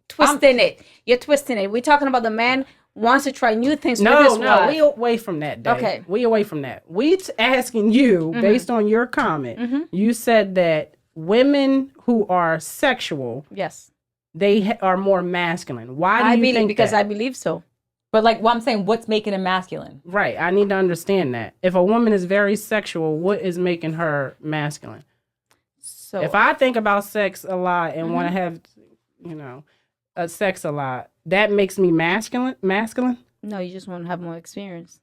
twisting it. You're twisting it. We're talking about the man wants to try new things with his wife. We away from that, Dave. Okay. We away from that. We asking you, based on your comment, you said that women who are sexual, yes, they are more masculine. Why do you think because that? I believe so. But like what I'm saying, what's making him masculine? Right. I need to understand that. If a woman is very sexual, what is making her masculine? So If I think about sex a lot and want to have, sex a lot, that makes me masculine. no, you just want to have more experience.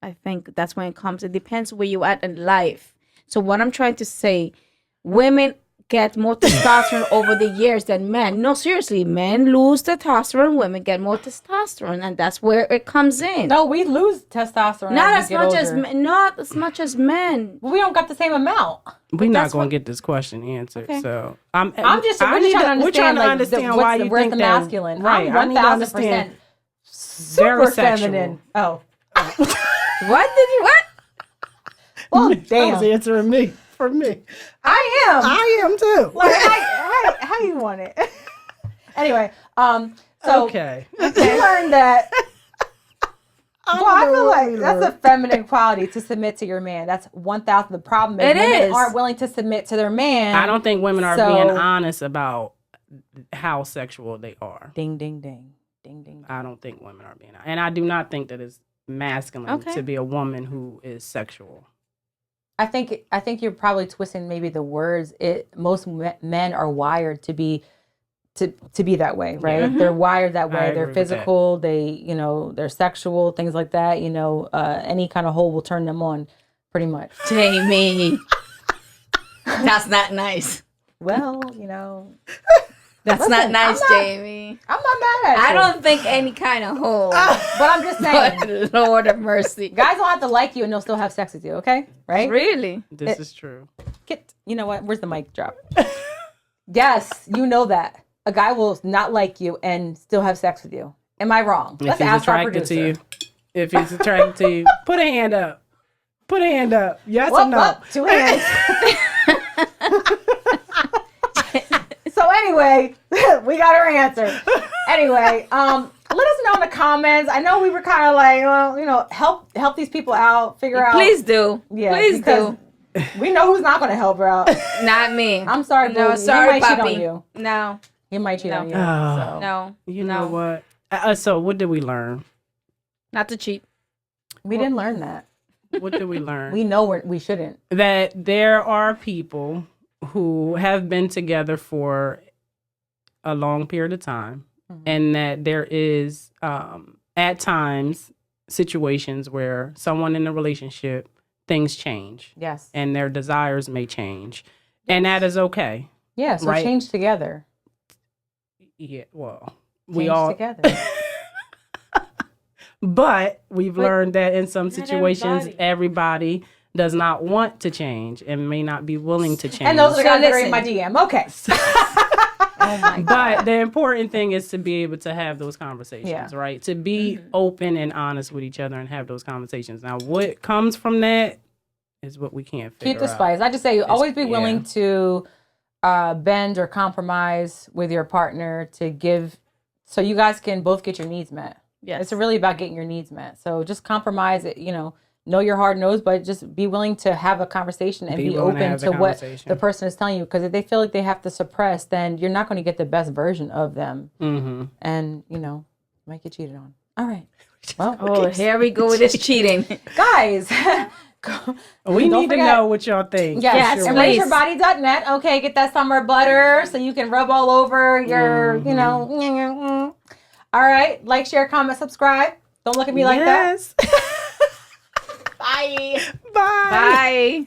I think that's when it comes. It depends where you at in life. So what I'm trying to say, women get more testosterone over the years than men. No, seriously, men lose testosterone, women get more testosterone, and that's where it comes in. No, we lose testosterone. Not as as we get much older. as not as much as men. We don't got the same amount. We're not going to get this question answered. Okay. So I'm just really trying to understand. We're trying to like, understand why you where's think the that. masculine. Right. I'm 1,000% super Very sexual. feminine. Oh, What did you what? well, That was damn. answering me. For me. I am. I am too. Like, how you want it? Anyway, so Okay. we learned that. Well, I feel like that's a feminine quality to submit to your man. That's 1,000. The problem is women aren't willing to submit to their man. I don't think women are being honest about how sexual they are. Ding, ding, ding. Ding, ding, ding. I don't think women are being honest. And I do not think that it's masculine to be a woman who is sexual. I think you're probably twisting maybe the words. Most men are wired to be that way, right? Yeah. They're wired that way. I They're agree with physical. They, they're sexual, things like that. Any kind of hole will turn them on, pretty much. Jamie. That's not nice. Well, That's Listen, not nice, I'm not- Jamie. I'm not mad at I you. don't think any kind of hole. But I'm just saying, Lord of mercy. guys don't have to like you and they'll still have sex with you, okay? Right? Really? This is true. You know what? Where's the mic drop? Yes, you know that. A guy will not like you and still have sex with you. Am I wrong? If Let's he's ask our attracted producer. to you. If he's attracted to you, put a hand up. Put a hand up. Yes or Whoop, no? whoop, 2 hands. So anyway, we got our answer. Anyway, let us know in the comments. I know we were kind of like, well, help these people out, figure out. Please do. Yeah, Please do. We know who's not going to help her out. Not me. I'm sorry, No, boo. sorry, he might cheat puppy. on you. No. He might cheat on you. Oh. So. No. You know what? So what did we learn? Not to cheat. We didn't learn that. What did we learn? We know we shouldn't. That there are people who have been together for a long period of time, and that there is at times situations where someone in a relationship, things change. Yes. And their desires may change, and that is okay. Yeah, so right? change together. Yeah, well, Change we all together. But we've learned that in some not situations, everybody does not want to change and may not be willing to change. And those are the guys that are listen. in my DM. Okay. Oh my God. But the important thing is to be able to have those conversations, Yeah. right? To be open and honest with each other and have those conversations. Now, what comes from that is what we can't figure Keep the out. spice. I just say always be yeah. willing to bend or compromise with your partner to give, so you guys can both get your needs met. Yes. It's really about getting your needs met. So just compromise it, know your hard nose, but just be willing to have a conversation and be willing to open have to the what conversation. the person is telling you. Because if they feel like they have to suppress, then you're not going to get the best version of them. Mm-hmm. And, might get cheated on. All right. Well, Oh, here we go with this cheating. guys, We Don't need to forget- know what y'all think. yes, Yes, and please. embraceyourbody.net. Okay, get that summer butter so you can rub all over your, All right, like, share, comment, subscribe. Don't look at me like that. Yes. Bye. Bye. Bye.